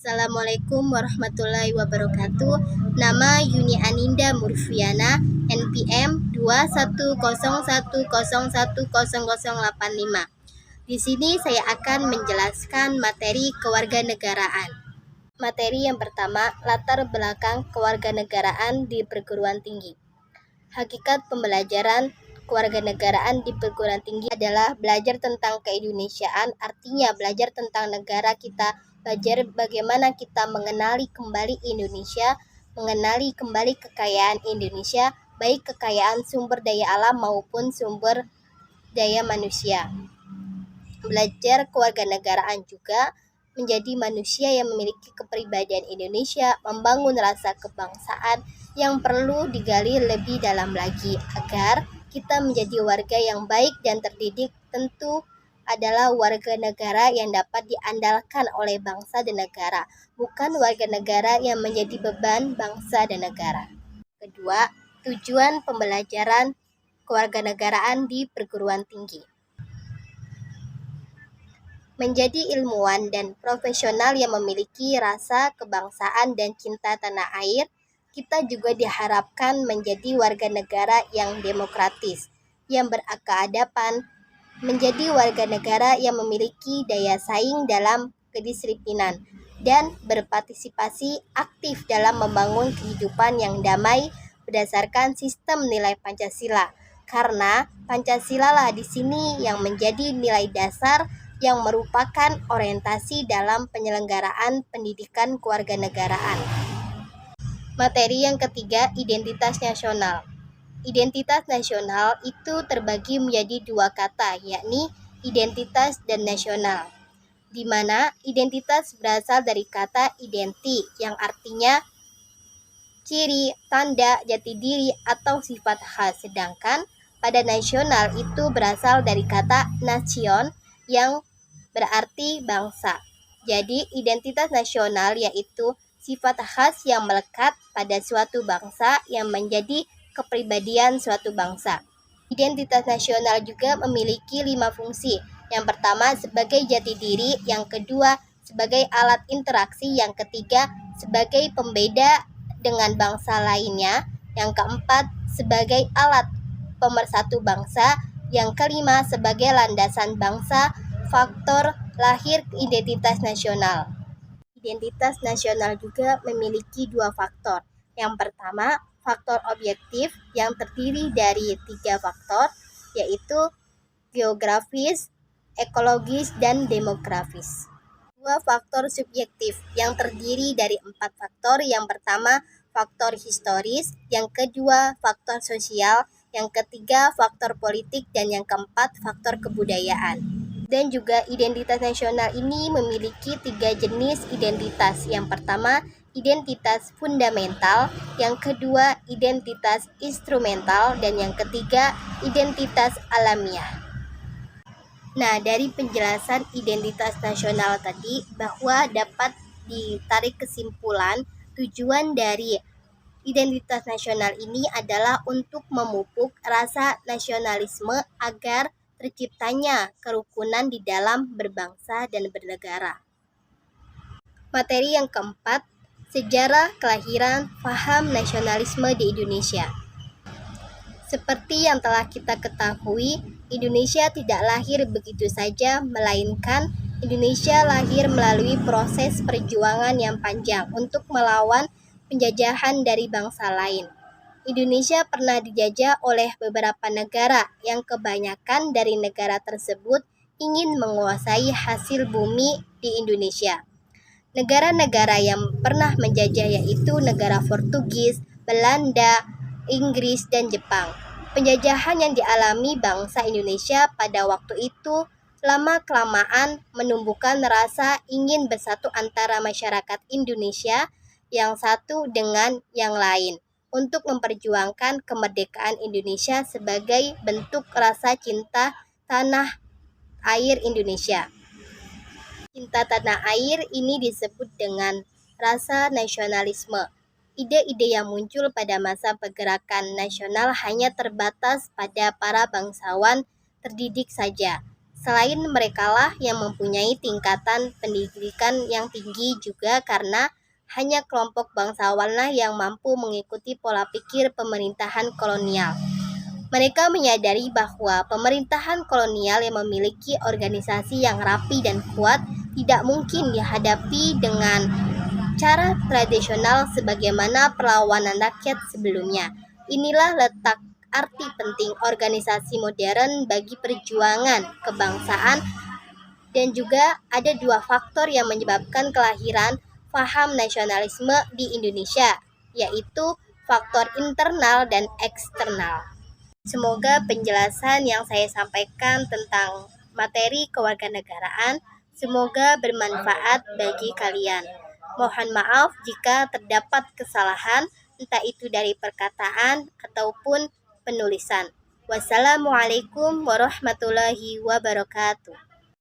Assalamualaikum warahmatullahi wabarakatuh. Nama Yuni Aninda Murfiana, NPM 21010101085. Di sini saya akan menjelaskan materi kewarganegaraan. Materi yang pertama, latar belakang kewarganegaraan di perguruan tinggi. Hakikat pembelajaran kewarganegaraan di perguruan tinggi adalah belajar tentang keindonesiaan, artinya belajar tentang negara kita, belajar bagaimana kita mengenali kembali Indonesia, mengenali kembali kekayaan Indonesia, baik kekayaan sumber daya alam maupun sumber daya manusia. Belajar kewarganegaraan juga menjadi manusia yang memiliki kepribadian Indonesia, membangun rasa kebangsaan yang perlu digali lebih dalam lagi agar kita menjadi warga yang baik dan terdidik. Tentu adalah warga negara yang dapat diandalkan oleh bangsa dan negara, bukan warga negara yang menjadi beban bangsa dan negara. Kedua, tujuan pembelajaran kewarganegaraan di perguruan tinggi. Menjadi ilmuwan dan profesional yang memiliki rasa kebangsaan dan cinta tanah air, kita juga diharapkan menjadi warga negara yang demokratis, yang berkeadaban, menjadi warga negara yang memiliki daya saing dalam kedisiplinan, dan berpartisipasi aktif dalam membangun kehidupan yang damai berdasarkan sistem nilai Pancasila. Karena Pancasila lah di sini yang menjadi nilai dasar yang merupakan orientasi dalam penyelenggaraan pendidikan kewarganegaraan. Materi yang ketiga, identitas nasional. Identitas nasional itu terbagi menjadi dua kata, yakni identitas dan nasional, di mana identitas berasal dari kata identi yang artinya ciri, tanda, jati diri, atau sifat khas. Sedangkan pada nasional itu berasal dari kata nation yang berarti bangsa. Jadi identitas nasional yaitu sifat khas yang melekat pada suatu bangsa yang menjadi kepribadian suatu bangsa. Identitas nasional juga memiliki 5 fungsi. Yang pertama sebagai jati diri, yang kedua sebagai alat interaksi, yang ketiga sebagai pembeda dengan bangsa lainnya, yang keempat sebagai alat pemersatu bangsa, yang kelima sebagai landasan bangsa. Faktor lahir identitas nasional. Identitas nasional juga memiliki 2 faktor. Yang pertama, faktor objektif yang terdiri dari 3 faktor, yaitu geografis, ekologis, dan demografis. 2 faktor subjektif yang terdiri dari 4 faktor. Yang pertama, faktor historis, yang kedua, faktor sosial, yang ketiga, faktor politik, dan yang keempat, faktor kebudayaan. Dan juga identitas nasional ini memiliki 3 jenis identitas. Yang pertama, identitas fundamental, yang kedua, identitas instrumental, dan yang ketiga, identitas alamiah. Nah, dari penjelasan identitas nasional tadi, bahwa dapat ditarik kesimpulan tujuan dari identitas nasional ini adalah untuk memupuk rasa nasionalisme agar terciptanya kerukunan di dalam berbangsa dan bernegara. Materi yang keempat, sejarah kelahiran paham nasionalisme di Indonesia. Seperti yang telah kita ketahui, Indonesia tidak lahir begitu saja, melainkan Indonesia lahir melalui proses perjuangan yang panjang untuk melawan penjajahan dari bangsa lain. Indonesia pernah dijajah oleh beberapa negara yang kebanyakan dari negara tersebut ingin menguasai hasil bumi di Indonesia. Negara-negara yang pernah menjajah yaitu negara Portugis, Belanda, Inggris, dan Jepang. Penjajahan yang dialami bangsa Indonesia pada waktu itu lama-kelamaan menumbuhkan rasa ingin bersatu antara masyarakat Indonesia yang satu dengan yang lain untuk memperjuangkan kemerdekaan Indonesia sebagai bentuk rasa cinta tanah air Indonesia. Cinta tanah air ini disebut dengan rasa nasionalisme. Ide-ide yang muncul pada masa pergerakan nasional hanya terbatas pada para bangsawan terdidik saja. Selain merekalah yang mempunyai tingkatan pendidikan yang tinggi juga karena hanya kelompok bangsawanlah yang mampu mengikuti pola pikir pemerintahan kolonial. Mereka menyadari bahwa pemerintahan kolonial yang memiliki organisasi yang rapi dan kuat tidak mungkin dihadapi dengan cara tradisional sebagaimana perlawanan rakyat sebelumnya. Inilah letak arti penting organisasi modern bagi perjuangan kebangsaan, dan juga ada dua faktor yang menyebabkan kelahiran paham nasionalisme di Indonesia, yaitu faktor internal dan eksternal. Semoga penjelasan yang saya sampaikan tentang materi kewarganegaraan semoga bermanfaat bagi kalian. Mohon maaf jika terdapat kesalahan, entah itu dari perkataan ataupun penulisan. Wassalamualaikum warahmatullahi wabarakatuh.